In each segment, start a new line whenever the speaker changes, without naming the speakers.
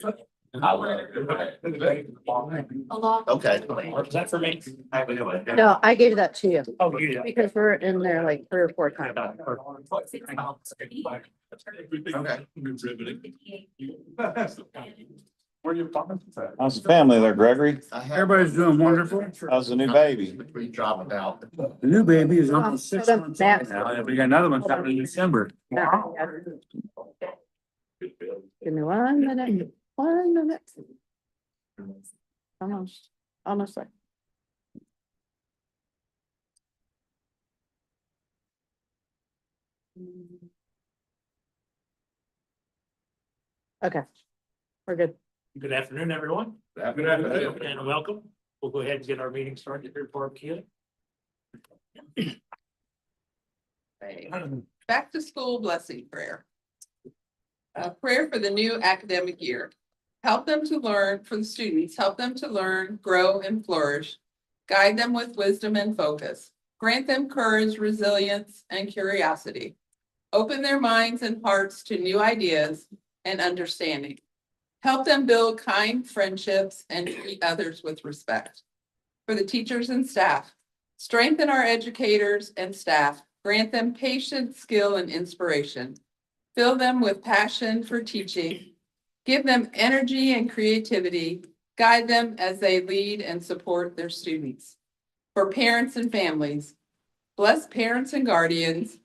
Okay.
Is that for me?
No, I gave that to you
Oh, you did.
because we're in there like 3 or 4 times.
Where you from?
How's the family there, Gregory?
Everybody's doing wonderful.
How's the new baby?
We drop it out.
The new baby is
Oh,
almost 6
so the
months old
map-
now, and we got another one coming in December.
Wow. Give me 1 minute, 1 minute. Almost there. Okay, we're good.
Good afternoon, everyone.
Good afternoon.
And welcome. We'll go ahead and get our meeting started here for RCoFKy.
Back to school blessing prayer. A prayer for the new academic year. Help them to learn, for the students, help them to learn, grow, and flourish. Guide them with wisdom and focus. Grant them courage, resilience, and curiosity. Open their minds and hearts to new ideas and understanding. Help them build kind friendships and treat others with respect. For the teachers and staff, strengthen our educators and staff. Grant them patience, skill, and inspiration. Fill them with passion for teaching. Give them energy and creativity. Guide them as they lead and support their students. For parents and families, bless parents and guardians.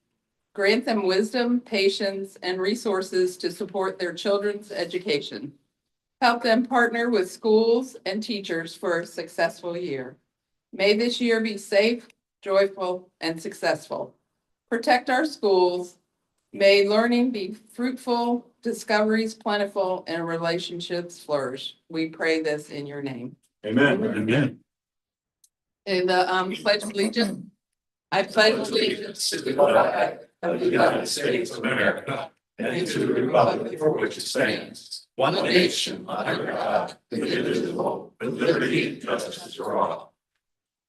Grant them wisdom, patience, and resources to support their children's education. Help them partner with schools and teachers for a successful year. May this year be safe, joyful, and successful. Protect our schools. May learning be fruitful, discoveries plentiful, and relationships flourish. We pray this in your name.
Amen.
Amen.
In the pledge of allegiance, I pledge allegiance to the flag of the United States of America and to the republic for which it stands, one nation under God, indivisible, with liberty and justice for all.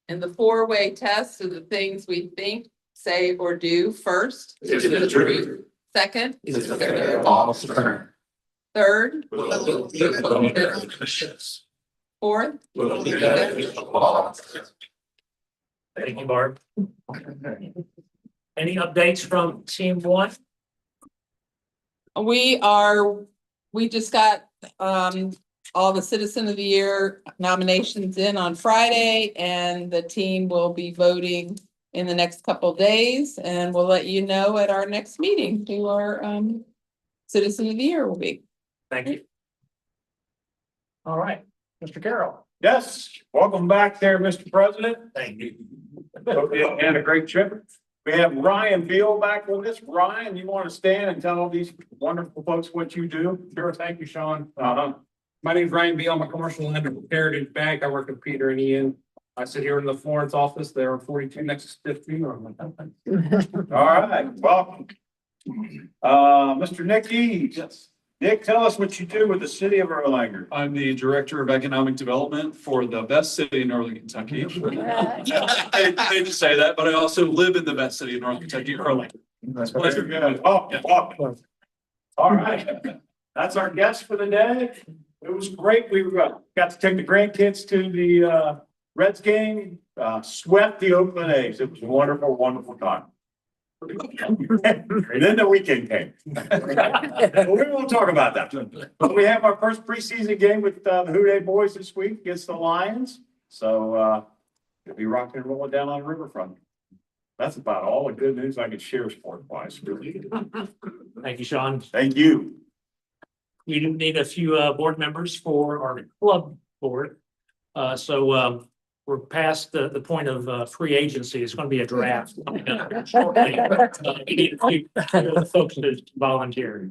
In the 4-way test of the things we think, say, or do, first is the truth. Second is the fair false turn. Third, fourth,
Thank you, Barb. Any updates from team one?
We just got all the Citizen of the Year nominations in on Friday, and the team will be voting in the next couple of days, and we'll let you know at our next meeting who our Citizen of the Year will be.
Thank you. All right, Mr. Carroll.
Yes, welcome back there, Mr. President.
Thank you.
Hope you had a great trip. We have Ryan Beal back with us. Ryan, you want to stand and tell all these wonderful folks what you do?
Sure, thank you, Sean. My name is Ryan Beal. I'm a commercial lender with Heritage Bank. I work with Peter and Ian. I sit here in the Florence office. There are 42 Nexus 15.
All right, welcome. Mr. Nick Eads.
Yes.
Nick, tell us what you do with the city of Erlanger.
I'm the Director of Economic Development for the best city in Northern Kentucky. I hate to say that, but I also live in the best city in Northern Kentucky, Erlanger.
That's very good. Oh. All right, that's our guest for the day. It was great. We got to take the grandkids to the Reds game, swept the Oakland A's. It was a wonderful, wonderful time. And then the weekend came. But we won't talk about that. But we have our first preseason game with the Houday boys this week against the Lions. So we'll be rocking and rolling down on the riverfront. That's about all the good news I could share sport-wise, really.
Thank you, Sean.
Thank you.
We do need a few board members for our club board. So we're past the point of free agency. It's going to be a draft coming up shortly. We need a few folks to volunteer.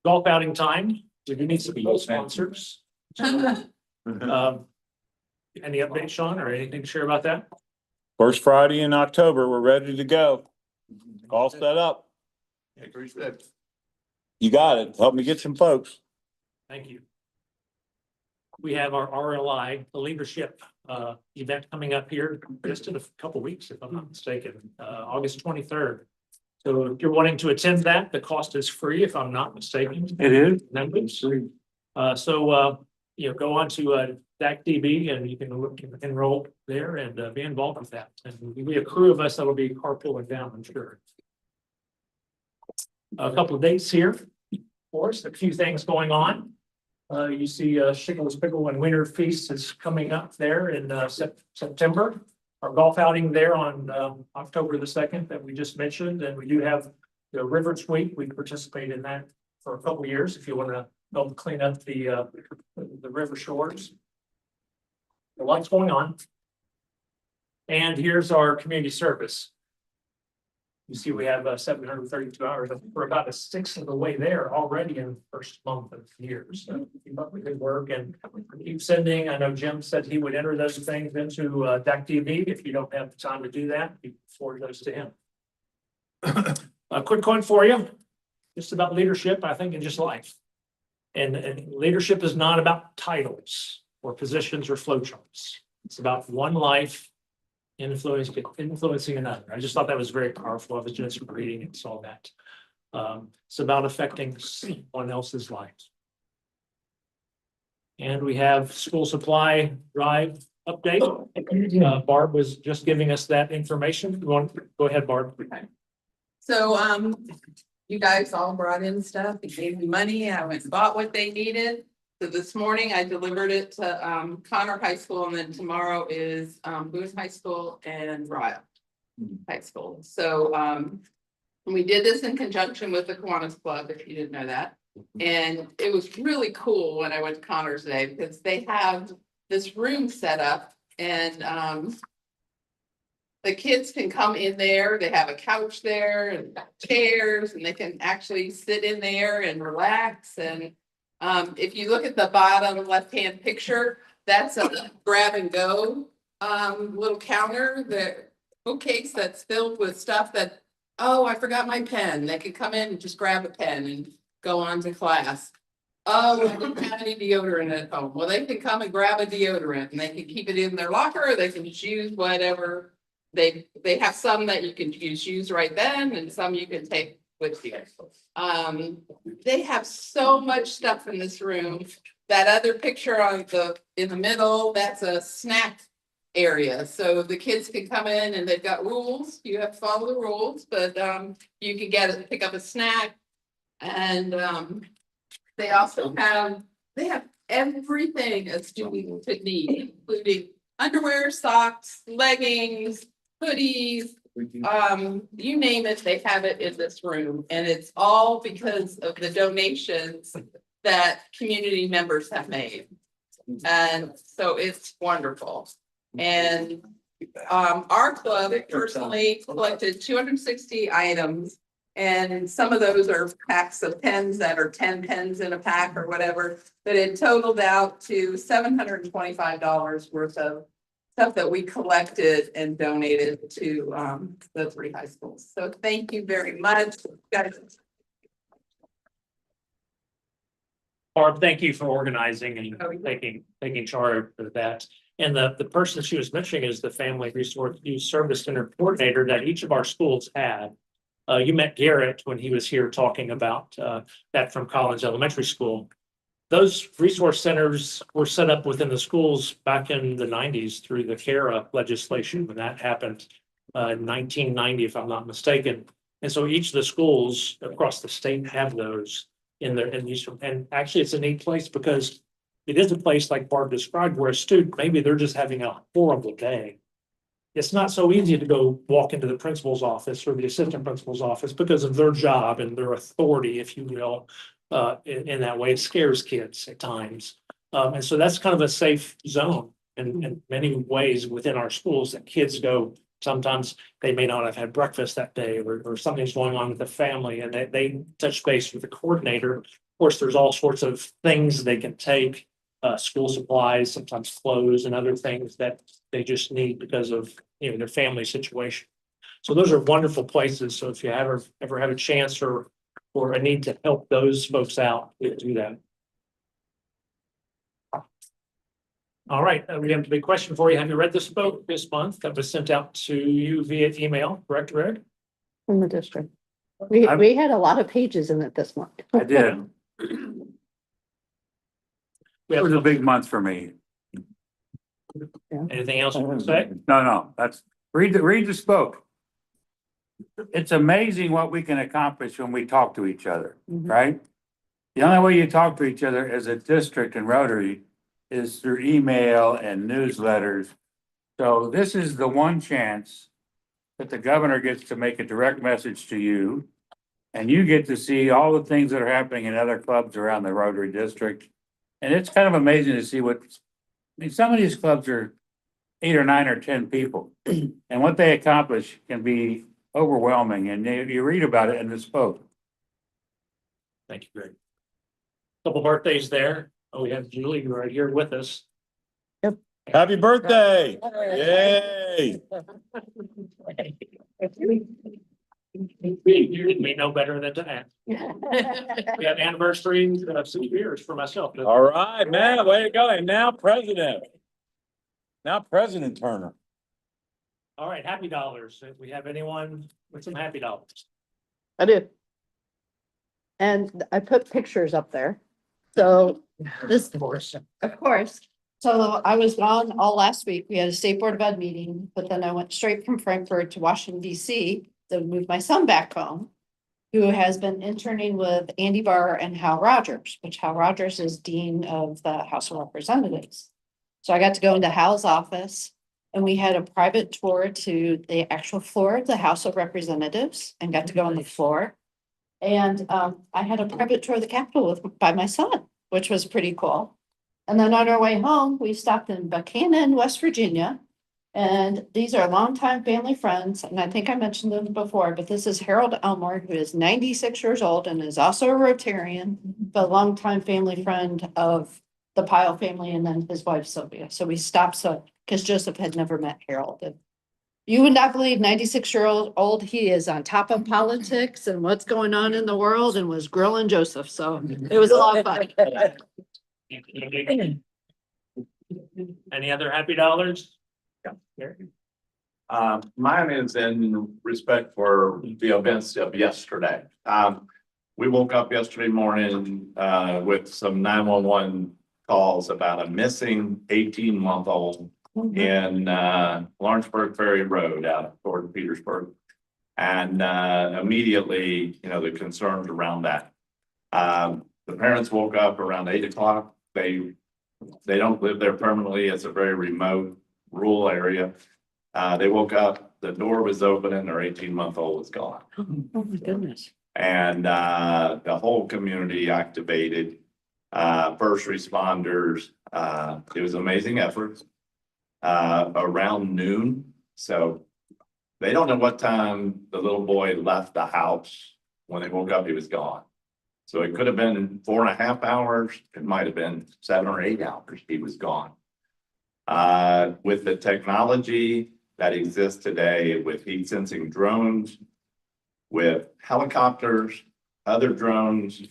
Golf outing time. We do need some sponsors. Any updates, Sean, or anything to share about that?
First Friday in October, we're ready to go. All set up. You got it. Help me get some folks.
Thank you. We have our RLI, the leadership event coming up here just in a couple of weeks, if I'm not mistaken, August 23rd. So if you're wanting to attend that, the cost is free, if I'm not mistaken.
It is?
Members. Go on to DACDB and you can enroll there and be involved with that. And there'll be a crew of us that'll be carpooling down, I'm sure. A couple of dates here. Of course, a few things going on. You see Shickles Pickle and Winter Feast is coming up there in September. Our golf outing there on October the 2nd that we just mentioned. And we do have the Rivers Week. We participate in that for a couple of years if you want to help clean up the river shores. A lot's going on. And here's our community service. You see, we have 732 hours. We're about a sixth of the way there already in the first month of the year. So keep up with good work and keep sending. I know Jim said he would enter those things into DACDB. If you don't have the time to do that, you forward those to him. A quick quote for you, just about leadership, I think, in just life. And leadership is not about titles or positions or flowcharts. It's about one life influencing another. I just thought that was very powerful. I was just reading and saw that. It's about affecting someone else's life. And we have school supply drive update. Barb was just giving us that information. Go ahead, Barb.
Okay. So, you guys all brought in stuff. You gave me money. I went and bought what they needed. So this morning I delivered it to Connor High School, and then tomorrow is Boone High School and Ryle High School. So we did this in conjunction with the Kiwanis Club, if you didn't know that. And it was really cool when I went to Connor's Day because they have this room set up and the kids can come in there. They have a couch there and chairs, and they can actually sit in there and relax. And if you look at the bottom left-hand picture, that's a grab and go little counter, the bookcase that's filled with stuff that, oh, I forgot my pen. They could come in and just grab a pen and go on to class. Oh, I didn't have any deodorant at home. Well, they can come and grab a deodorant and they can keep it in their locker, or they can just use whatever. They have some that you can use right then and some you can take with you. They have so much stuff in this room. That other picture in the middle, that's a snack area. So the kids can come in and they've got rules. You have to follow the rules, but you can pick up a snack. And they also have everything a student could need, including underwear, socks, leggings, hoodies, you name it, they have it in this room. And it's all because of the donations that community members have made. And so it's wonderful. And our club personally collected 260 items. And some of those are packs of pens that are 10 pens in a pack or whatever, but it totaled out to $725 worth of stuff that we collected and donated to the 3 high schools. So thank you very much, guys.
Barb, thank you for organizing and taking charge of that. And the person she was mentioning is the Family Resource Youth Service Center coordinator that each of our schools had. You met Garrett when he was here talking about that from Collins Elementary School. Those resource centers were set up within the schools back in the 90s through the CARA legislation when that happened in 1990, if I'm not mistaken. And so each of the schools across the state have those in their and actually it's a neat place because it is a place like Barb described where a student, maybe they're just having a horrible day. It's not so easy to go walk into the principal's office or the assistant principal's office because of their job and their authority, if you will. In that way, it scares kids at times. And so that's kind of a safe zone in many ways within our schools that kids go. Sometimes they may not have had breakfast that day or something's going on with the family and they touch base with the coordinator. Of course, there's all sorts of things they can take, school supplies, sometimes clothes and other things that they just need because of their family situation. So those are wonderful places. So if you ever have a chance or a need to help those folks out, we do that. All right, we have a big question for you. Have you read this book this month that was sent out to you via email, correct, Greg?
From the district. We had a lot of pages in it this month.
I did.
We
It
have
was a big month for me.
anything else you want to say?
No, that's, read the spoke. It's amazing what we can accomplish when we talk to each other,
Mhm.
right? The only way you talk to each other as a district and Rotary is through email and newsletters. So this is the one chance that the governor gets to make a direct message to you. And you get to see all the things that are happening in other clubs around the Rotary District. And it's kind of amazing to see some of these clubs are 8 or 9 or 10 people. And what they accomplish can be overwhelming, and you read about it in the spoke.
Thank you, Greg. Couple birthdays there. Oh, we have Julie right here with us.
Happy birthday. Yay.
We know better than to ask. We have anniversary of 6 years for myself.
All right, man, way to go. And now President. Now President Turner.
All right, happy dollars. If we have anyone with some happy dollars.
I do. And I put pictures up there. So this,
Of course.
of course. So I was gone all last week. We had a state board of ed meeting, but then I went straight from Frankfurt to Washington DC to move my son back home, who has been interning with Andy Barr and Hal Rogers, which Hal Rogers is Dean of the House of Representatives. So I got to go into Hal's office and we had a private tour to the actual floor of the House of Representatives and got to go on the floor. And I had a private tour of the Capitol by my son, which was pretty cool. And then on our way home, we stopped in Buchanan, West Virginia. And these are longtime family friends, and I think I mentioned them before, but this is Harold Elmore, who is 96 years old and is also a Rotarian, but longtime family friend of the Pyle family and then his wife Sylvia. So we stopped because Joseph had never met Harold. And you would not believe 96-year-old, he is on top of politics and what's going on in the world and was grilling Joseph. So it was a lot of fun.
Any other happy dollars?
Mine is in respect for the events of yesterday. We woke up yesterday morning, with some 911 calls about a missing 18-month-old in, Lawrenceburg Ferry Road out toward Petersburg. And, immediately, the concerns around that. The parents woke up around 8 o'clock. They don't live there permanently. It's a very remote rural area. They woke up, the door was open and their 18-month-old was gone.
Oh my goodness.
And the whole community activated, first responders. It was amazing efforts. Around noon. So they don't know what time the little boy left the house. When they woke up, he was gone. So it could have been 4.5 hours. It might have been 7 or 8 hours. He was gone. With the technology that exists today with heat sensing drones, with helicopters, other drones,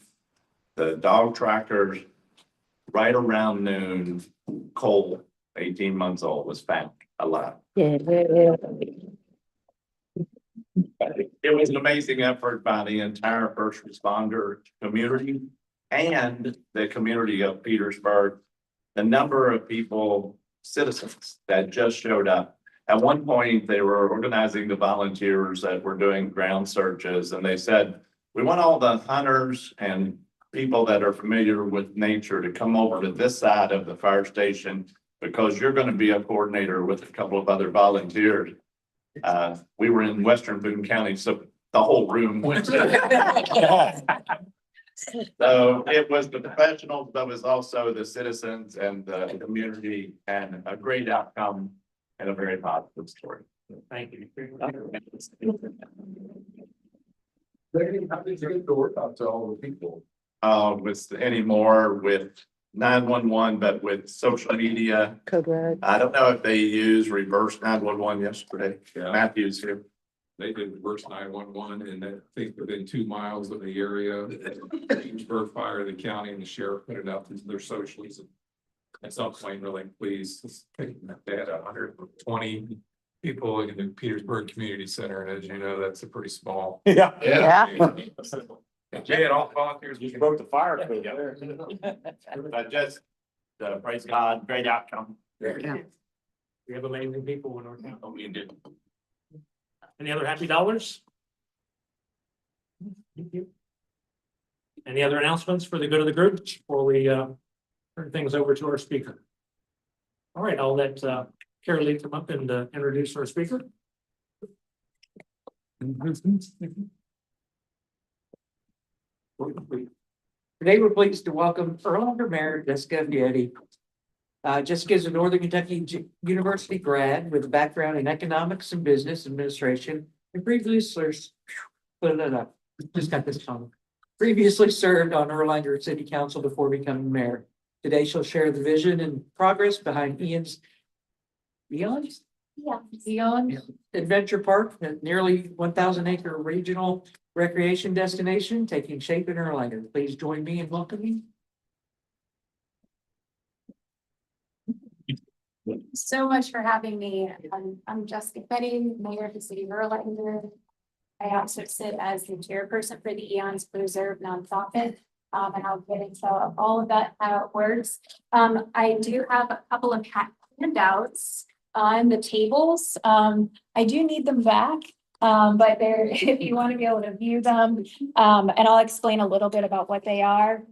the dog trackers, right around noon, Cole, 18 months old, was found alive. It was an amazing effort by the entire first responder community and the community of Petersburg. The number of people, citizens that just showed up. At one point, they were organizing the volunteers that were doing ground searches, and they said, we want all the hunters and people that are familiar with nature to come over to this side of the fire station because you're going to be a coordinator with a couple of other volunteers. We were in Western Boone County, so the whole room went. So it was the professionals, but it was also the citizens and the community, and a great outcome and a very positive story.
Thank you.
How did you get the word out to all the people? With any more with 911, but with social media.
Code red.
I don't know if they use reverse 911 yesterday.
Yeah.
Matthew's here.
They did reverse 911, and I think within 2 miles of the area, Petersburg Fire, the county and the sheriff put it out to their socials. At some point, they're like, please, let's take that 120 people in the Petersburg Community Center, and as you know, that's a pretty small.
Yeah.
Yeah.
Jay, it all volunteers.
You broke the fire code
Yeah.
there.
But just, praise God, great outcome.
We have amazing people in our town.
Oh, we did.
Any other happy dollars? Any other announcements for the good of the group before we turn things over to our speaker? All right, I'll let Carrie Lee come up and introduce our speaker.
Today, we're pleased to welcome Erlanger Mayor Jessica Fette. Jessica is a Northern Kentucky University grad with a background in economics and business administration and previously just got this on. Previously served on Erlanger City Council before becoming mayor. Today, she'll share the vision and progress behind Eons. Eons?
Yeah.
Eons Adventure Park, a nearly 1,000-acre regional recreation destination taking shape in Erlanger. Please join me in welcoming.
So much for having me. I'm Jessica Fette, Mayor of the City of Erlanger. I also sit as the chairperson for the Eons Preserve nonprofit. And I'll get into all of that, how it works. I do have a couple of handouts on the tables. I do need them back. But they're, if you want to be able to view them, and I'll explain a little bit about what they are.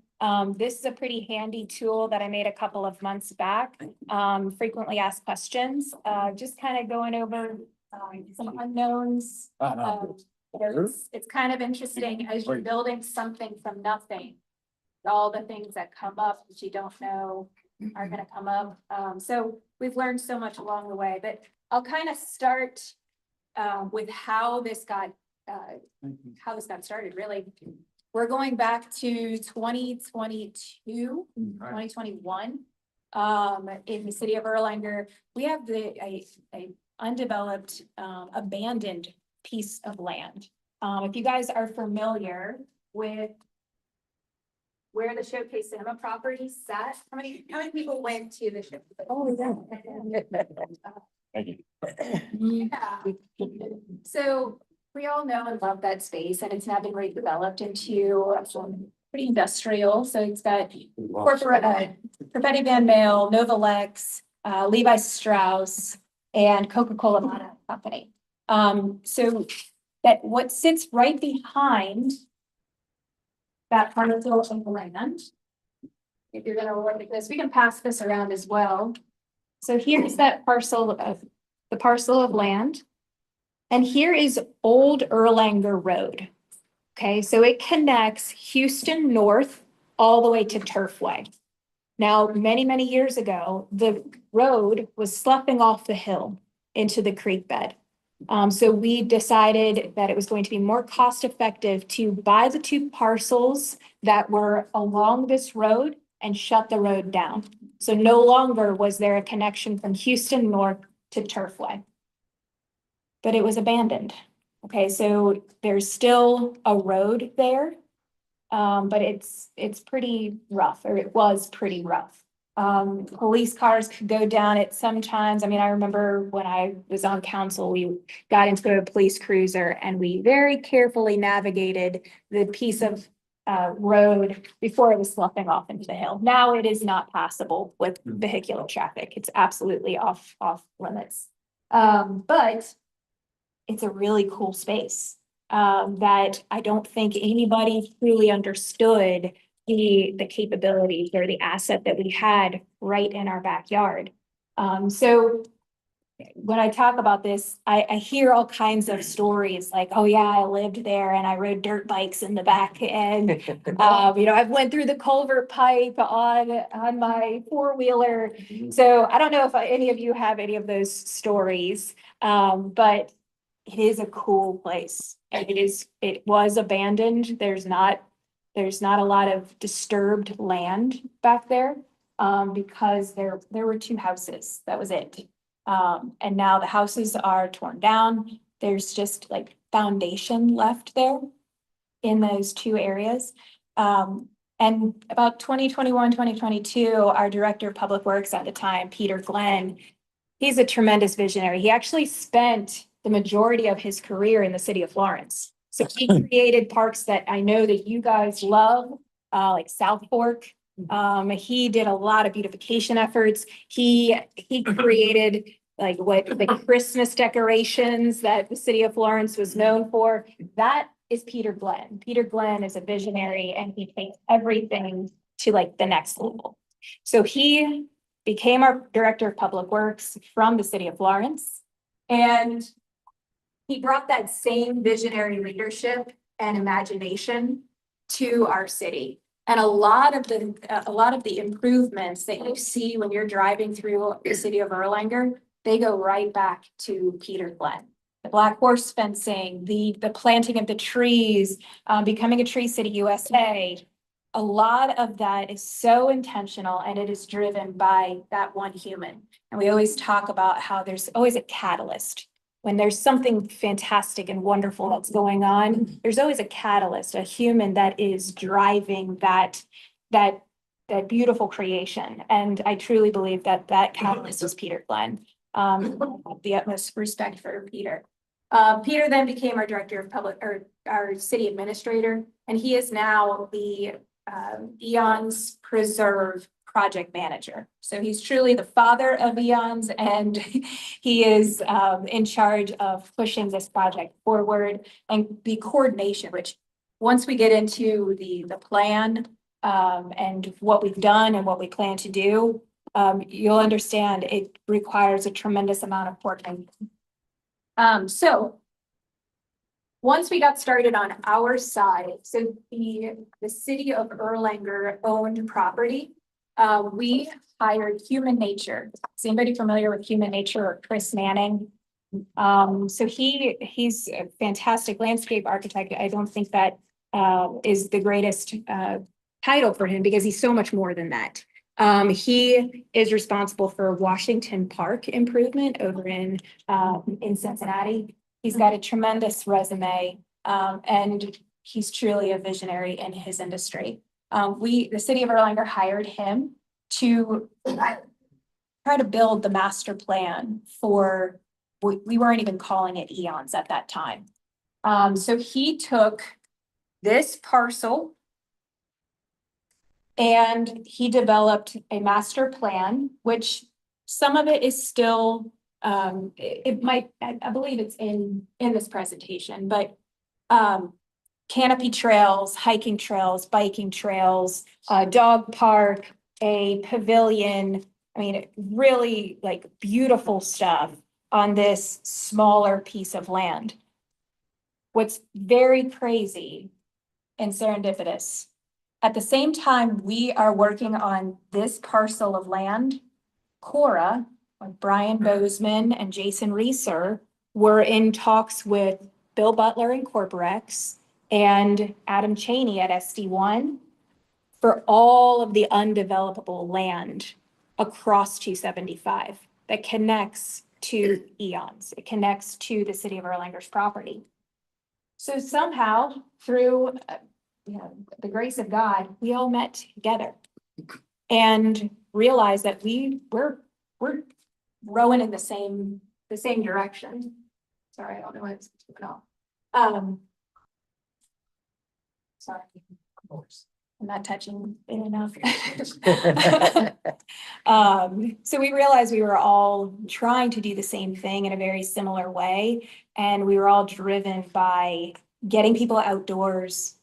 This is a pretty handy tool that I made a couple of months back. Frequently asked questions, just kind of going over some unknowns. It's kind of interesting as you're building something from nothing. All the things that come up that you don't know are going to come up. So we've learned so much along the way, but I'll kind of start with how this got started, really. We're going back to 2022, 2021. In the city of Erlanger, we have a undeveloped, abandoned piece of land. If you guys are familiar with where the Showcase Cinema property sat, how many people went to the show? Oh, yeah.
Thank you.
Yeah. So we all know and love that space, and it's now been redeveloped into pretty industrial. So it's got corporate, Fette Van Mail, Novalex, Levi Strauss, and Coca-Cola Motor Company. So that what sits right behind that parcel of land. If you're gonna look at this, we can pass this around as well. So here's that parcel of land. And here is Old Erlanger Road. Okay, so it connects Houston North all the way to Turfway. Now, many, many years ago, the road was sloughing off the hill into the creek bed. So we decided that it was going to be more cost effective to buy the two parcels that were along this road and shut the road down. So no longer was there a connection from Houston North to Turfway. But it was abandoned. Okay, so there's still a road there, but it's pretty rough, or it was pretty rough. Police cars could go down it sometimes. I mean, I remember when I was on council, we got into a police cruiser and we very carefully navigated the piece of road before it was sloughing off into the hill. Now it is not passable with vehicular traffic. It's absolutely off limits. But it's a really cool space that I don't think anybody truly understood the capabilities or the asset that we had right in our backyard. So when I talk about this, I hear all kinds of stories like, oh yeah, I lived there and I rode dirt bikes in the back, and I've went through the culvert pipe on my four-wheeler. So I don't know if any of you have any of those stories, but it is a cool place. It was abandoned. There's not a lot of disturbed land back there, because there were two houses. That was it. And now the houses are torn down. There's just like foundation left there in those two areas. And about 2021, 2022, our director of public works at the time, Peter Glenn, He's a tremendous visionary. He actually spent the majority of his career in the city of Florence. So he created parks that I know that you guys love, like South Fork. He did a lot of beautification efforts. He created like what the Christmas decorations that the city of Florence was known for. That is Peter Glenn. Peter Glenn is a visionary and he takes everything to like the next level. So he became our director of public works from the city of Florence. And he brought that same visionary leadership and imagination to our city. And a lot of the improvements that you see when you're driving through the city of Erlanger, they go right back to Peter Glenn. The black horse fencing, the planting of the trees, becoming a Tree City USA. A lot of that is so intentional and it is driven by that one human. And we always talk about how there's always a catalyst. When there's something fantastic and wonderful that's going on, there's always a catalyst, a human that is driving that beautiful creation. And I truly believe that that catalyst is Peter Glenn. The utmost respect for Peter. Peter then became our director of public, or our city administrator, and he is now the Eons Preserve project manager. So he's truly the father of Eons, and he is in charge of pushing this project forward and the coordination, which once we get into the plan and what we've done and what we plan to do, you'll understand it requires a tremendous amount of coordination. So once we got started on our side, so the city of Erlanger owned property, we hired Human Nature. Is anybody familiar with Human Nature or Chris Manning? So he's a fantastic landscape architect. I don't think that is the greatest title for him because he's so much more than that. He is responsible for Washington Park improvement over in Cincinnati. He's got a tremendous resume, and he's truly a visionary in his industry. The city of Erlanger hired him to try to build the master plan for, we weren't even calling it Eons at that time. So he took this parcel and he developed a master plan, which some of it is still, it might, I believe it's in this presentation, but canopy trails, hiking trails, biking trails, dog park, a pavilion. I mean, really like beautiful stuff on this smaller piece of land. What's very crazy and serendipitous, at the same time we are working on this parcel of land, Cora, like Brian Bozeman and Jason Reeser, were in talks with Bill Butler and Corporex and Adam Cheney at SD1 for all of the undevelopable land across 275 that connects to Eons. It connects to the city of Erlanger's property. So somehow through the grace of God, we all met together and realized that we're rowing in the same direction. Sorry, I don't know what's going on. Sorry, of course. I'm not touching it enough. So we realized we were all trying to do the same thing in a very similar way. And we were all driven by getting people outdoors,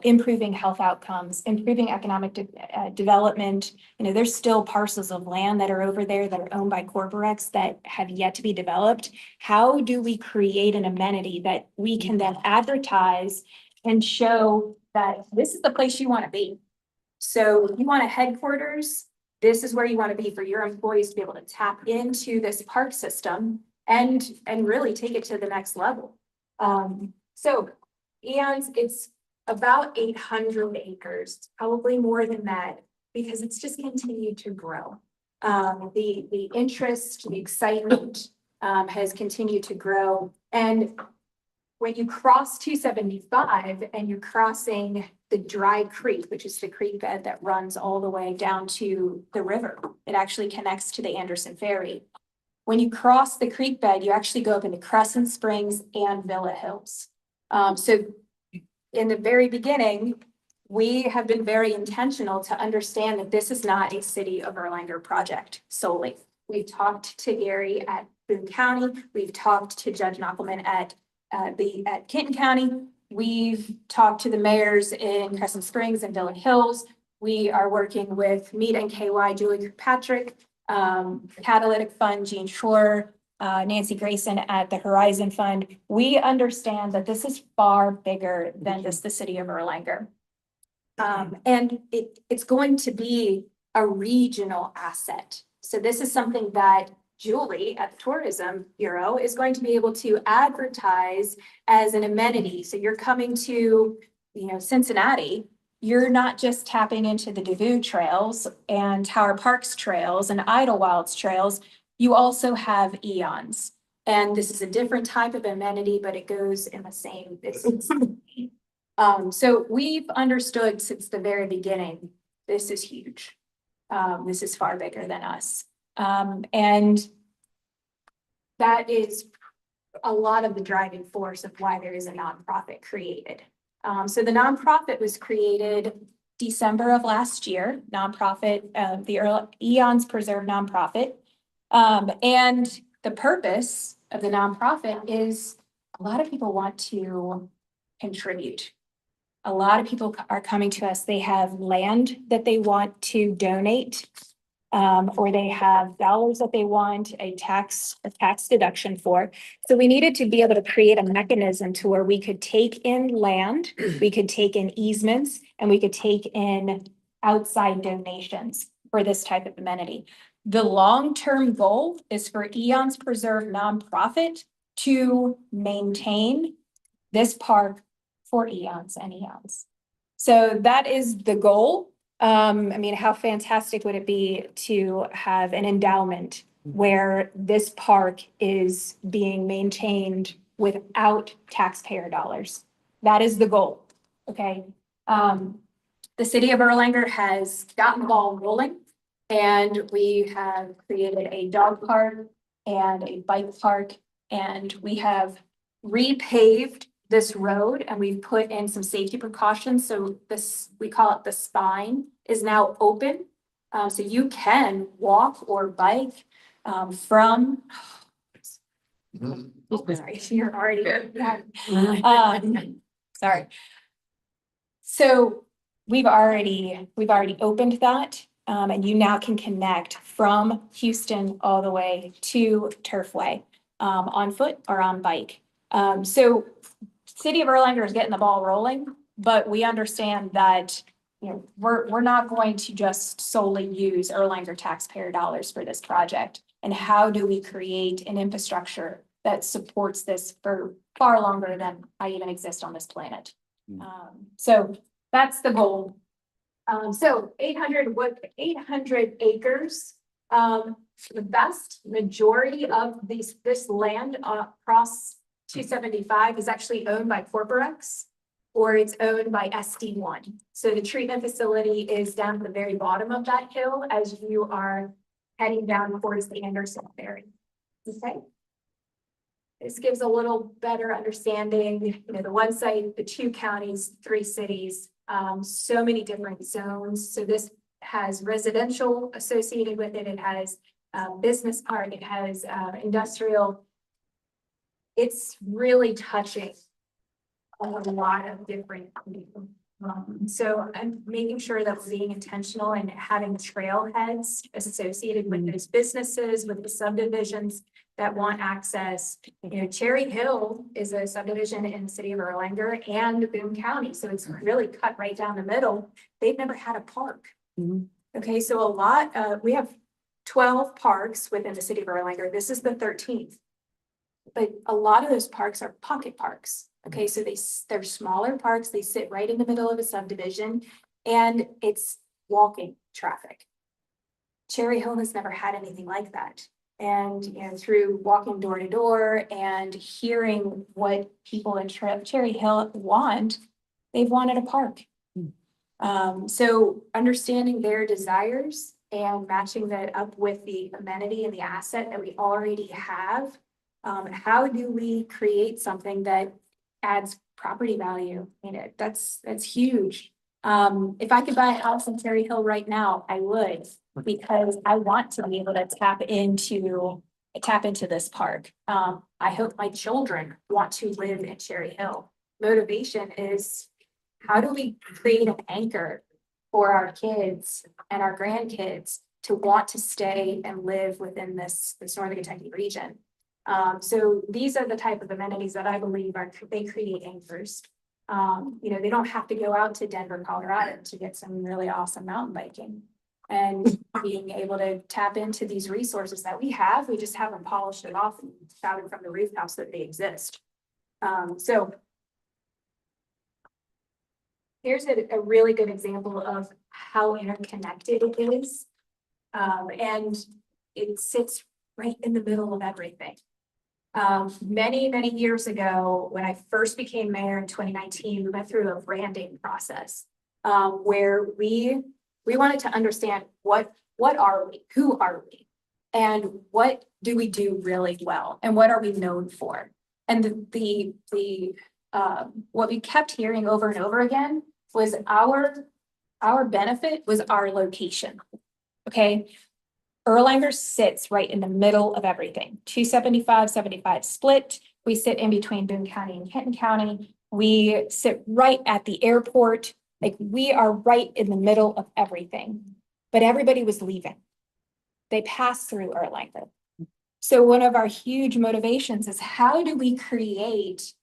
improving health outcomes, improving economic development. There's still parcels of land that are over there that are owned by Corporex that have yet to be developed. How do we create an amenity that we can then advertise and show that this is the place you want to be? So you want a headquarters, this is where you want to be for your employees to be able to tap into this park system and really take it to the next level. So Eons, it's about 800 acres, probably more than that, because it's just continued to grow. The interest, the excitement has continued to grow. And when you cross 275 and you're crossing the Dry Creek, which is the creek bed that runs all the way down to the river, it actually connects to the Anderson Ferry. When you cross the creek bed, you actually go up into Crescent Springs and Villa Hills. So in the very beginning, we have been very intentional to understand that this is not a City of Erlanger project solely. We've talked to Gary at Boone County. We've talked to Judge Knockelman at Kenton County. We've talked to the mayors in Crescent Springs and Villa Hills. We are working with Meet and KY, Julie Kirkpatrick, Catalytic Fund, Jean Shore, Nancy Grayson at the Horizon Fund. We understand that this is far bigger than just the City of Erlanger. And it's going to be a regional asset. So this is something that Julie at the Tourism Bureau is going to be able to advertise as an amenity. So you're coming to, Cincinnati, you're not just tapping into the Devou trails and Tower Parks trails and Idlewilds trails. You also have Eons. And this is a different type of amenity, but it goes in the same business. So we've understood since the very beginning, this is huge. This is far bigger than us. And that is a lot of the driving force of why there is a nonprofit created. So the nonprofit was created December of last year, nonprofit, the Eons Preserve nonprofit. And the purpose of the nonprofit is a lot of people want to contribute. A lot of people are coming to us. They have land that they want to donate, or they have dollars that they want a tax deduction for. So we needed to be able to create a mechanism to where we could take in land, we could take in easements, and we could take in outside donations for this type of amenity. The long-term goal is for Eons Preserve nonprofit to maintain this park for Eons and Eons. So that is the goal. How fantastic would it be to have an endowment where this park is being maintained without taxpayer dollars? That is the goal, okay? The City of Erlanger has gotten the ball rolling, and we have created a dog park and a bike park, and we have repaved this road, and we've put in some safety precautions. So this, we call it the spine, is now open. So you can walk or bike from. Sorry, you're already. Sorry. So we've already opened that, and you now can connect from Houston all the way to Turfway on foot or on bike. So City of Erlanger is getting the ball rolling, but we understand that, we're not going to just solely use Erlanger taxpayer dollars for this project. And how do we create an infrastructure that supports this for far longer than I even exist on this planet? So that's the goal. So 800 acres. The vast majority of this land across 275 is actually owned by Corporex, or it's owned by SD1. So the treatment facility is down at the very bottom of that hill as you are heading down towards the Anderson Ferry. Okay. This gives a little better understanding, the one site, the 2 counties, 3 cities, so many different zones. So this has residential associated with it. It has business park, it has industrial. It's really touching a lot of different people. So I'm making sure that we're being intentional and having trailheads associated with those businesses, with the subdivisions that want access. Cherry Hill is a subdivision in the City of Erlanger and Boone County. So it's really cut right down the middle. They've never had a park. Okay, so we have 12 parks within the City of Erlanger. This is the 13th. But a lot of those parks are pocket parks. Okay, so they're smaller parks. They sit right in the middle of a subdivision, and it's walking traffic. Cherry Hill has never had anything like that. And through walking door to door and hearing what people in Cherry Hill want, they've wanted a park. So understanding their desires and matching that up with the amenity and the asset that we already have. How do we create something that adds property value in it? That's huge. If I could buy a house in Cherry Hill right now, I would, because I want to be able to tap into this park. I hope my children want to live in Cherry Hill. Motivation is, how do we create an anchor for our kids and our grandkids to want to stay and live within this Northern Kentucky region? So these are the type of amenities that I believe they create anchors. They don't have to go out to Denver, Colorado to get some really awesome mountain biking. And being able to tap into these resources that we just haven't polished it off and shouted from the rooftops that they exist. So here's a really good example of how interconnected it is. And it sits right in the middle of everything. Many years ago, when I first became mayor in 2019, we went through a branding process where we wanted to understand what are we, who are we, and what do we do really well, and what are we known for? And what we kept hearing over and over again was our benefit was our location. Okay. Erlanger sits right in the middle of everything. 275-75 split. We sit in between Boone County and Kenton County. We sit right at the airport. Like, we are right in the middle of everything, but everybody was leaving. They passed through Erlanger. So one of our huge motivations is, how do we create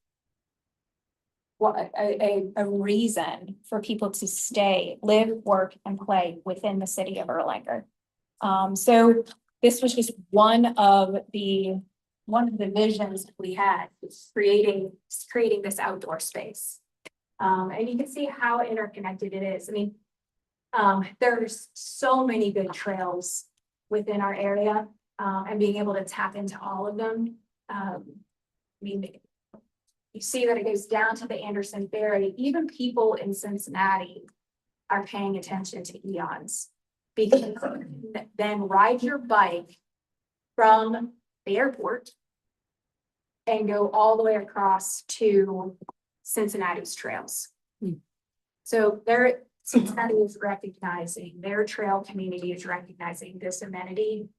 a reason for people to stay, live, work, and play within the city of Erlanger? So this was just one of the visions we had, was creating this outdoor space. And you can see how interconnected it is. I mean, there's so many good trails within our area, and being able to tap into all of them. I mean, you see that it goes down to the Anderson Ferry. Even people in Cincinnati are paying attention to Eons, because you can then ride your bike from the airport and go all the way across to Cincinnati's trails. So Cincinnati is recognizing, their trail community is recognizing this amenity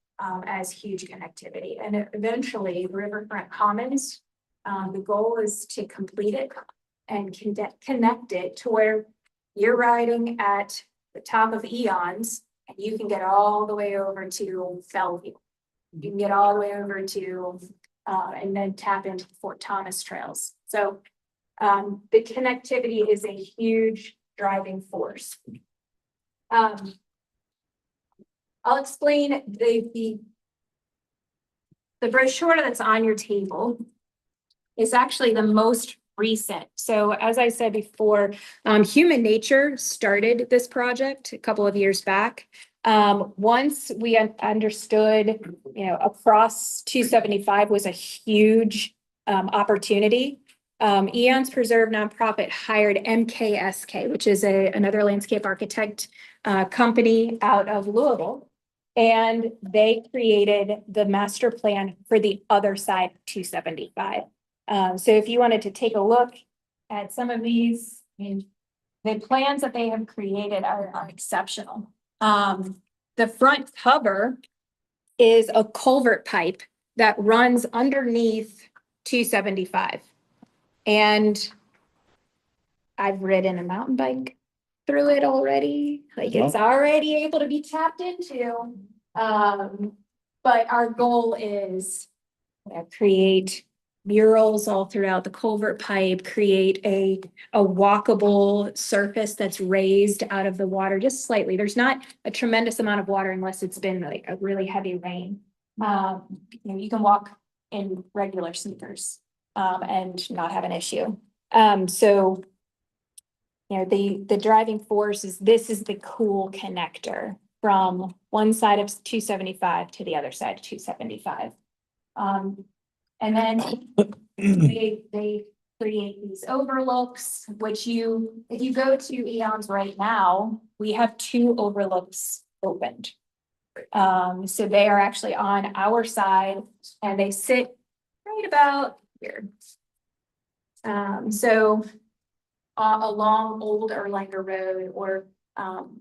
as huge connectivity. And eventually, Riverfront Commons, the goal is to complete it and connect it to where you're riding at the top of Eons, and you can get all the way over to Bellevue. You can get all the way over to, and then tap into the Fort Thomas trails. So the connectivity is a huge driving force. I'll explain the brochure that's on your table is actually the most recent. So as I said before, Human Nature started this project a couple of years back. Once we understood, across 275 was a huge opportunity. Eons Preserve nonprofit hired MKSK, which is another landscape architect company out of Louisville. And they created the master plan for the other side of 275. So if you wanted to take a look at some of these, I mean, the plans that they have created are exceptional. The front cover is a culvert pipe that runs underneath 275. And I've ridden a mountain bike through it already. Like, it's already able to be tapped into. But our goal is to create murals all throughout the culvert pipe, create a walkable surface that's raised out of the water just slightly. There's not a tremendous amount of water unless it's been like a really heavy rain. You can walk in regular sneakers and not have an issue. So the driving force is, this is the cool connector from one side of 275 to the other side of 275. And then they create these overlooks, which if you go to Eons right now, we have 2 overlooks opened. So they are actually on our side and they sit right about here. So along Old Erlanger Road, or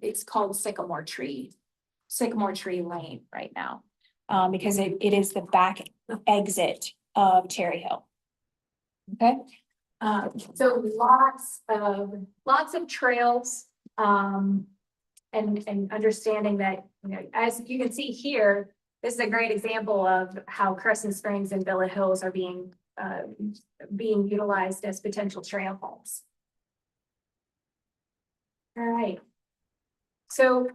it's called Sycamore Tree Lane right now. Because it is the back exit of Cherry Hill. Okay, so lots of trails, and understanding that, you know, as you can see here, this is a great example of how Crescent Springs and Villa Hills are being utilized as potential trail homes. All right. So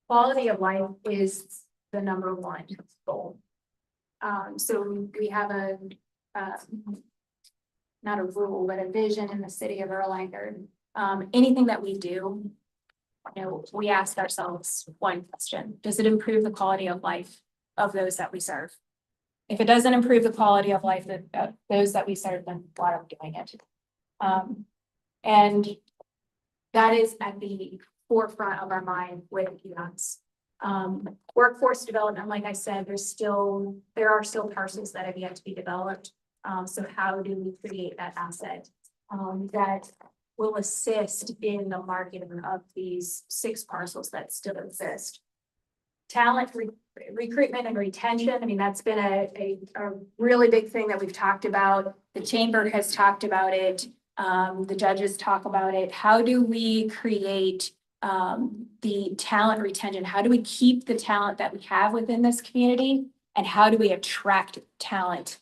quality of life is the number one goal. So we have not a rule, but a vision in the city of Erlanger. Anything that we do, you know, we ask ourselves one question: does it improve the quality of life of those that we serve? If it doesn't improve the quality of life of those that we serve, then why are we doing it? And that is at the forefront of our mind with Eons. Workforce development, like I said, there are still parcels that have yet to be developed. So how do we create that asset that will assist in the marketing of these 6 parcels that still exist? Talent recruitment and retention. I mean, that's been a really big thing that we've talked about. The chamber has talked about it. The judges talk about it. How do we create the talent retention? How do we keep the talent that we have within this community? And how do we attract talent?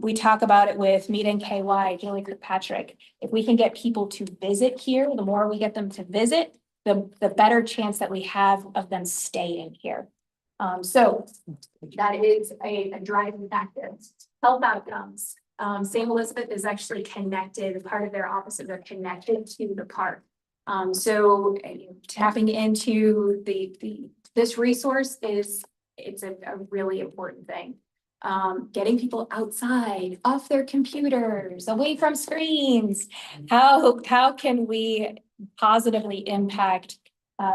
We talk about it with Meet and KY, Julie Kirkpatrick. If we can get people to visit here, the more we get them to visit, the better chance that we have of them staying here. So that is a driving factor. Health outcomes. St. Elizabeth is actually connected, part of their offices are connected to the park. So tapping into this resource it's a really important thing. Getting people outside, off their computers, away from screens. How can we positively impact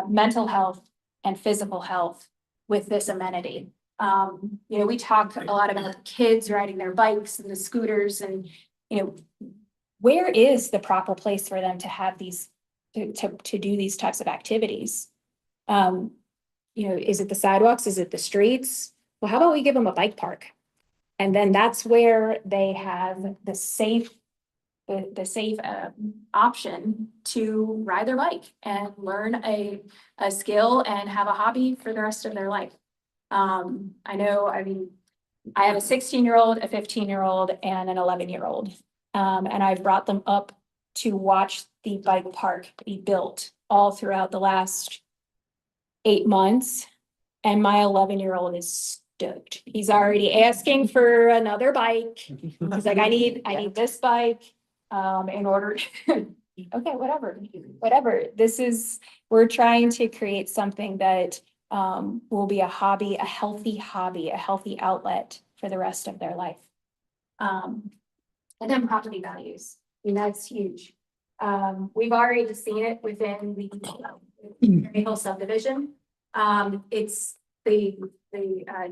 mental health and physical health with this amenity? You know, we talk a lot about kids riding their bikes and the scooters, and you know, where is the proper place for them to have these to do these types of activities? You know, is it the sidewalks? Is it the streets? Well, how about we give them a bike park? And then that's where they have the safe option to ride their bike and learn a skill and have a hobby for the rest of their life. I know, I mean, I have a 16-year-old, a 15-year-old, and an 11-year-old. And I've brought them up to watch the bike park be built all throughout the last 8 months. And my 11-year-old is stoked. He's already asking for another bike. He's like, I need this bike in order. Okay, whatever. We're trying to create something that will be a hobby, a healthy outlet for the rest of their life. And then property values. I mean, that's huge. We've already seen it within the Cherry Hill subdivision. It's the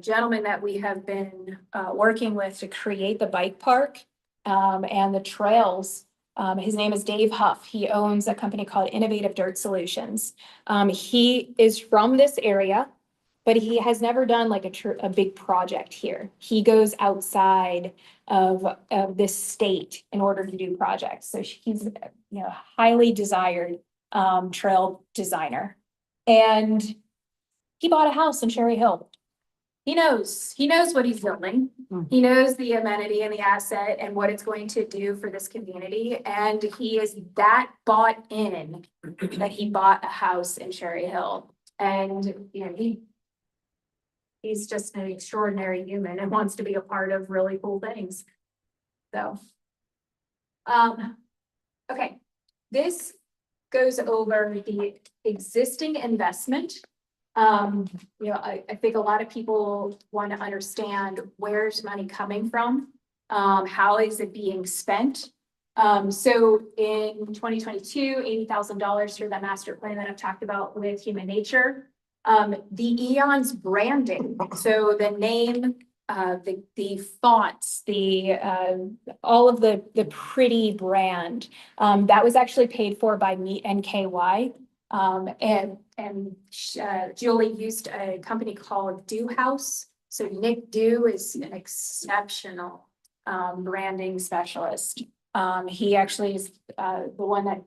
gentleman that we have been working with to create the bike park and the trails. His name is Dave Huff. He owns a company called Innovative Dirt Solutions. He is from this area, but he has never done like a big project here. He goes outside of this state in order to do projects. So he's, you know, highly desired trail designer. And he bought a house in Cherry Hill. He knows what he's building. He knows the amenity and the asset and what it's going to do for this community. And he is that bought in that he bought a house in Cherry Hill. And you know, he's just an extraordinary human and wants to be a part of really cool things. So, okay, this goes over the existing investment. You know, I think a lot of people want to understand where's money coming from, how is it being spent. So in 2022, $80,000 through that master plan that I've talked about with Human Nature. The Eons branding, so the name, the fonts, all of the pretty brand, that was actually paid for by Meet NKY. Julie used a company called Do House. So Nick Do is an exceptional branding specialist. He actually is the one that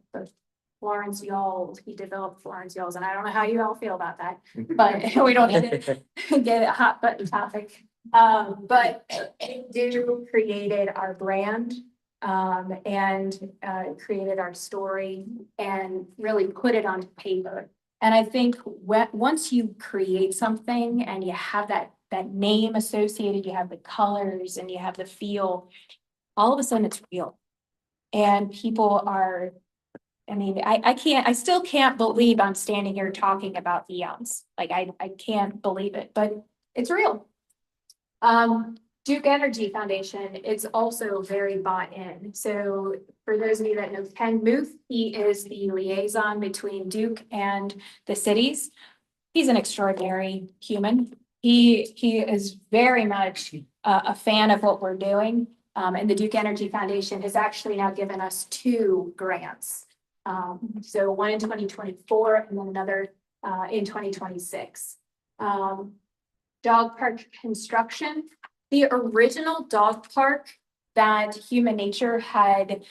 Florence Y'all, he developed Florence Y'all's, and I don't know how you all feel about that, but we don't need to get a hot button topic. But Do created our brand and created our story and really put it on paper. And I think once you create something and you have that name associated, you have the colors and you have the feel, all of a sudden it's real. And people are, I mean, I still can't believe I'm standing here talking about Eons. Like I can't believe it, but it's real. Duke Energy Foundation is also very bought in. So for those of you that know Ken Muth, he is the liaison between Duke and the cities. He's an extraordinary human. He is very much a fan of what we're doing. And the Duke Energy Foundation has actually now given us 2 grants. So one in 2024 and then another in 2026. Dog park construction. The original dog park that Human Nature had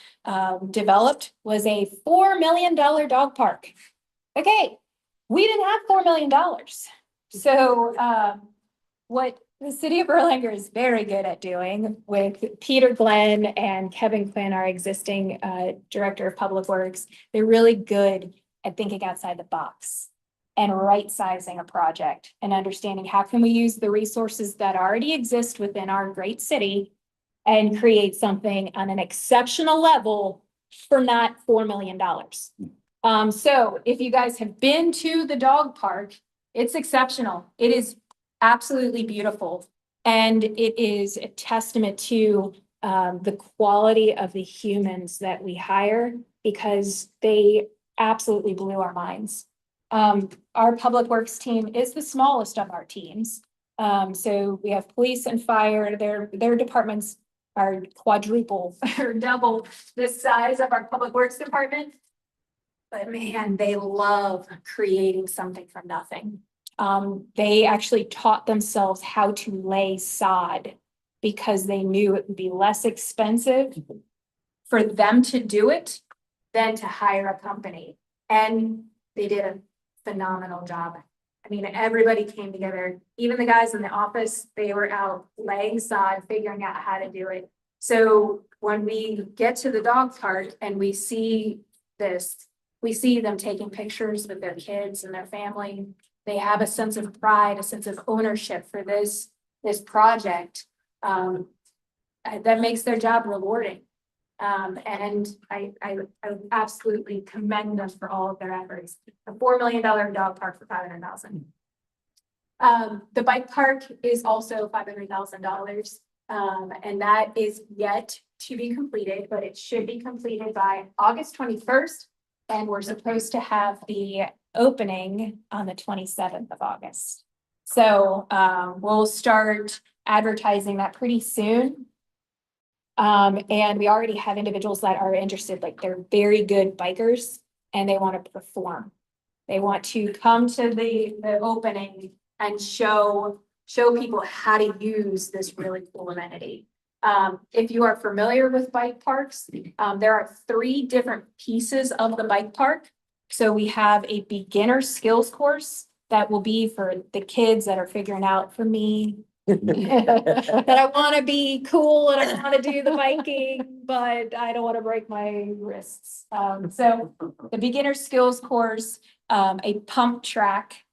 developed was a $4 million dog park. Okay, we didn't have $4 million. So what the city of Erlanger is very good at doing with Peter Glenn and Kevin Quinn, our existing director of public works, they're really good at thinking outside the box and right sizing a project and understanding how can we use the resources that already exist within our great city and create something on an exceptional level for not $4 million. So if you guys have been to the dog park, it's exceptional. It is absolutely beautiful. And it is a testament to the quality of the humans that we hire because they absolutely blew our minds. Our public works team is the smallest of our teams. So we have police and fire, their departments are quadruple or double the size of our public works department. But man, they love creating something from nothing. They actually taught themselves how to lay sod because they knew it would be less expensive for them to do it than to hire a company. And they did a phenomenal job. I mean, everybody came together, even the guys in the office, they were out laying sod, figuring out how to do it. So when we get to the dog park and we see this, we see them taking pictures with their kids and their family. They have a sense of pride, a sense of ownership for this project that makes their job rewarding. And I absolutely commend them for all of their efforts. A $4 million dog park for $500,000. The bike park is also $500,000. And that is yet to be completed, but it should be completed by August 21st. And we're supposed to have the opening on the 27th of August. So we'll start advertising that pretty soon. And we already have individuals that are interested, like they're very good bikers and they want to perform. They want to come to the opening and show people how to use this really cool amenity. If you are familiar with bike parks, there are 3 different pieces of the bike park. So we have a beginner skills course that will be for the kids that are figuring out, for me, that I want to be cool and I want to do the biking, but I don't want to break my wrists. So the beginner skills course, a pump track,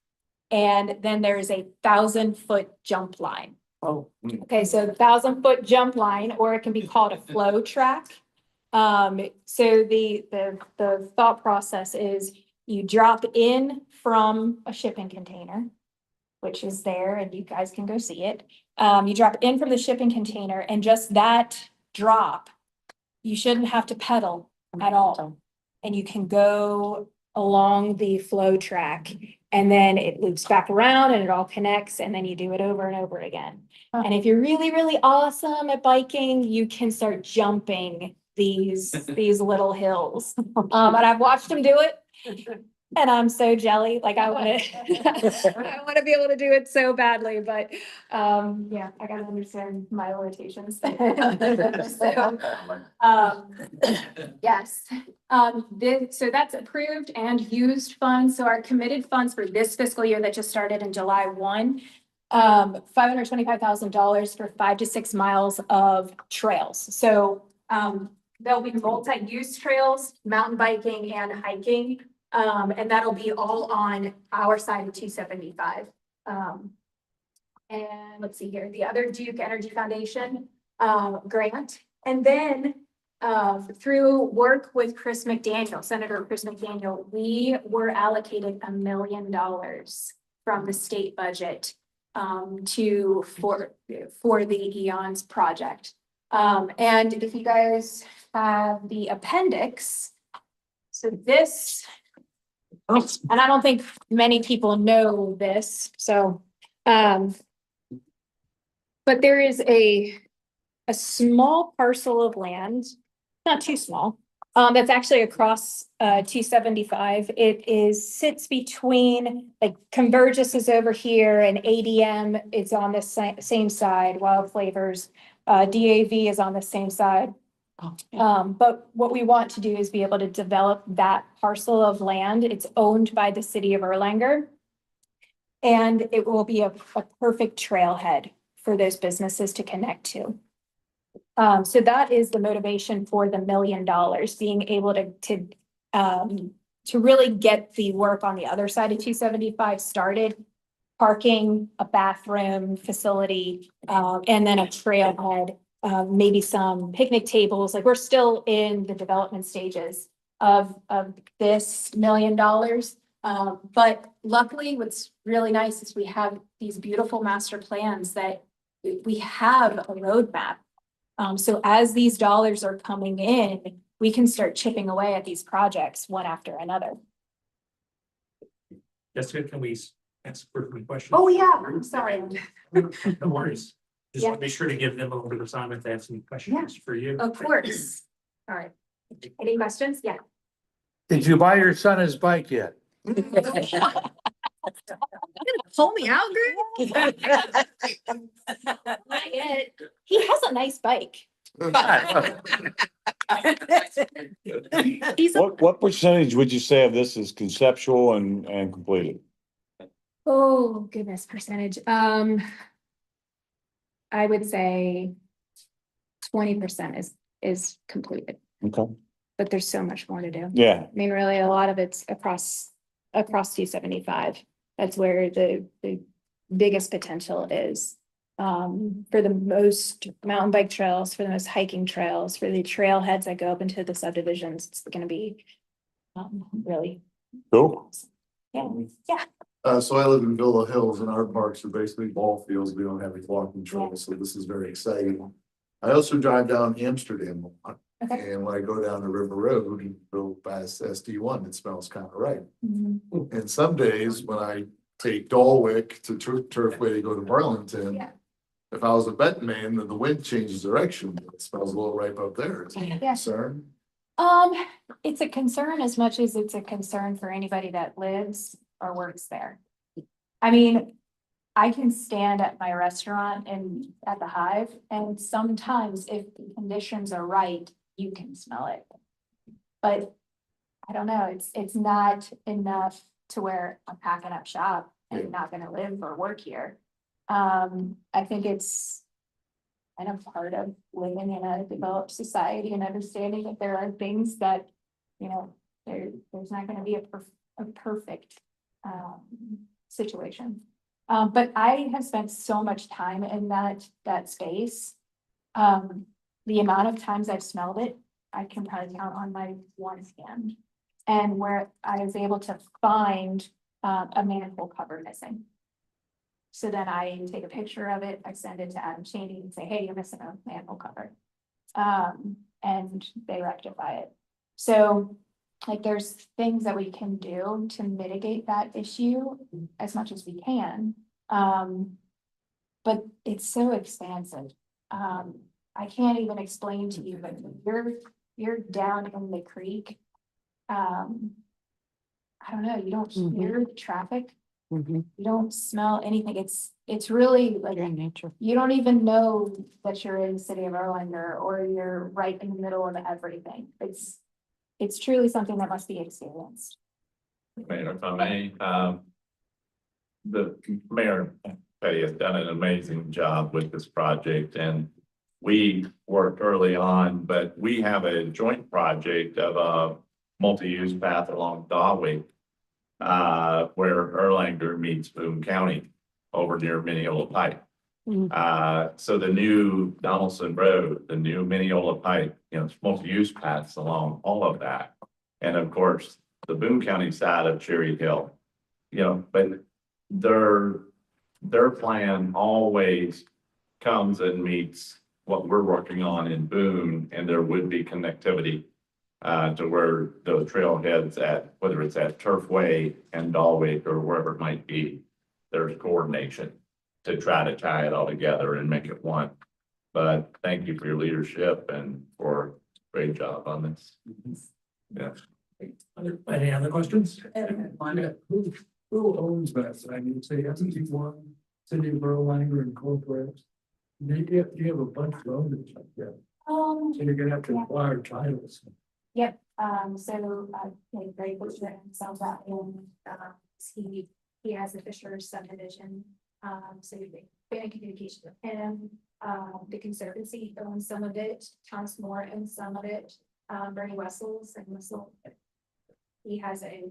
and then there's a 1,000-foot jump line.
Oh,
Okay, so 1,000-foot jump line, or it can be called a flow track. So the thought process is you drop in from a shipping container, which is there, and you guys can go see it. You drop in from the shipping container, and just that drop, you shouldn't have to pedal at all. And you can go along the flow track And then it loops back around and it all connects, and then you do it over and over again. And if you're really, really awesome at biking, you can start jumping these little hills. And I've watched them do it. And I'm so jelly, like I wanna, I wanna be able to do it so badly, but, yeah, I gotta understand my limitations. So, yes, so that's approved and used funds, so our committed funds for this fiscal year that just started in July 1. $525,000 for 5 to 6 miles of trails, so, there'll be multi-use trails, mountain biking and hiking. And that'll be all on our side of 275. And let's see here, the other Duke Energy Foundation grant. And then through work with Chris McDaniel, Senator Chris McDaniel, we were allocated $1 million from the state budget for the Eons project. And if you guys have the appendix, so this. And I don't think many people know this, so, but there is a small parcel of land, not too small, that's actually across 275. It sits between, like, Convergys is over here and ADM is on the same side, Wild Flavors, DAV is on the same side. But what we want to do is be able to develop that parcel of land. It's owned by the city of Erlanger. And it will be a perfect trailhead for those businesses to connect to. So that is the motivation for the $1 million, being able to really get the work on the other side of 275 started. Parking, a bathroom facility, and then a trailhead. Maybe some picnic tables, like we're still in the development stages of this $1 million. But luckily, what's really nice is we have these beautiful master plans that we have a roadmap. So as these dollars are coming in, we can start chipping away at these projects one after another.
Jessica, can we ask for a question?
Oh, yeah, I'm sorry.
No worries. Just
Yeah.
want to be sure to give them a little bit of time if they have some questions for you.
Of course. All right. Any questions? Yeah.
Did you buy your son his bike yet?
Pull me out, Greg? Not yet. He has a nice bike. He's a,
What percentage would you say of this is conceptual and completed?
oh goodness, percentage. I would say 20% is completed,
Okay.
but there's so much more to do.
Yeah,
I mean, really, a lot of it's across 275. That's where the biggest potential is. For the most mountain bike trails, for the most hiking trails, for the trailheads that go up into the subdivisions, it's gonna be really,
cool.
yeah.
So I live in Villa Hills and our parks are basically ball fields. We don't have any walking trails, so this is very exciting. I also drive down Amsterdam a lot.
Okay.
And when I go down the River Road and go past SD1, it smells kind of right.
Mhm.
And some days when I take Dalwick to Turfway to go to Burlington.
Yeah.
If I was a betting man, then the wind changes direction. It smells a little ripe up there. Is that a
Yeah.
concern?
It's a concern as much as it's a concern for anybody that lives or works there. I mean, I can stand at my restaurant and at the Hive, and sometimes if the conditions are right, you can smell it. But I don't know, it's not enough to where I'm packing up shop and not gonna live or work here. I think it's kind of part of living in a developed society and understanding that there are things that, you know, there's not gonna be a perfect situation. But I have spent so much time in that space. The amount of times I've smelled it, I can probably count on my one hand. And where I was able to find a manhole cover missing. So then I take a picture of it, I send it to Adam Cheney and say, hey, you're missing a manhole cover. And they rectify it. So like there's things that we can do to mitigate that issue as much as we can. But it's so expansive. I can't even explain to you, but you're down in the creek. I don't know, you don't hear the traffic. You don't smell anything. It's really like
nature.
you don't even know that you're in the city of Erlanger or you're right in the middle of everything. It's truly something that must be experienced.
Mayor, if I may, the mayor, Fette, has done an amazing job with this project, and we worked early on, but we have a joint project of a multi-use path along Dawley, where Erlanger meets Boone County over near Mineola Pike. So the new Donaldson Road, the new Mineola Pike, it's multi-use paths along all of that. And of course, the Boone County side of Cherry Hill, but their plan always comes and meets what we're working on in Boone, and there would be connectivity to where those trailheads at, whether it's at Turfway and Dalwick or wherever it might be, there's coordination to try to tie it all together and make it one. But thank you for your leadership and for a great job on this. Yeah.
Any other questions?
Who owns that? I mean, say, hasn't he won City of Erlanger Incorporated? You have a bunch of owners like that, so you're gonna have to acquire titles.
Yep, very fortunate himself that he has the Fisher subdivision. So we've been in communication with him. The Conservancy owns some of it, Thomas More owns some of it, Bernie Wessels and Wessel. He has a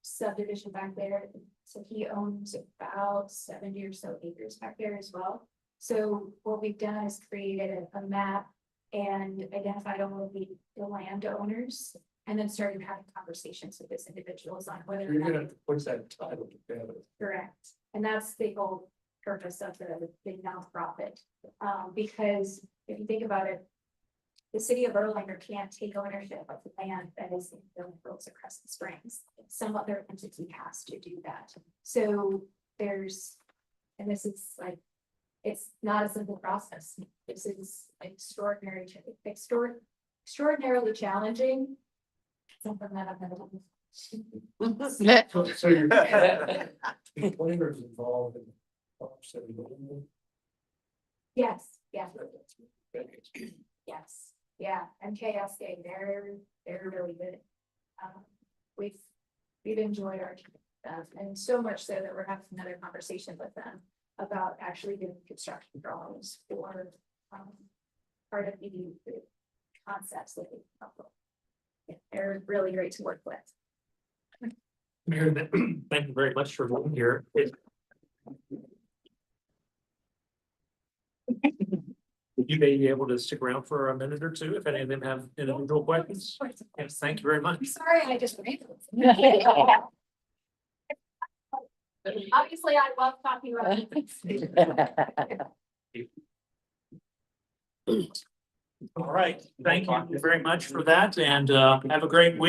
subdivision back there, so he owns about 70 or so acres back there as well. So what we've done is created a map and identified all of the landowners, and then started having conversations with these individuals on whether.
You're gonna have to put that title together.
Correct, and that's the whole purpose of the nonprofit, because if you think about it, the city of Erlanger can't take ownership of the land that is in the hills of Crescent Springs. Some other entity has to do that. So there's, and this is like, it's not a simple process. This is extraordinarily challenging. Something that I've never done.
So your flavors involved in
Yes, yes, yeah, and KSK, they're really good. We've enjoyed our and so much so that we're having another conversation with them about actually doing construction drawings for part of the concepts that they come up with. They're really great to work with.
Mayor, thank you very much for being here. You may be able to stick around for a minute or two if any of them have individual questions. Yes, thank you very much.
Sorry, I just ran. Obviously, I love talking about.
All right, thank you very much for that, and have a great week.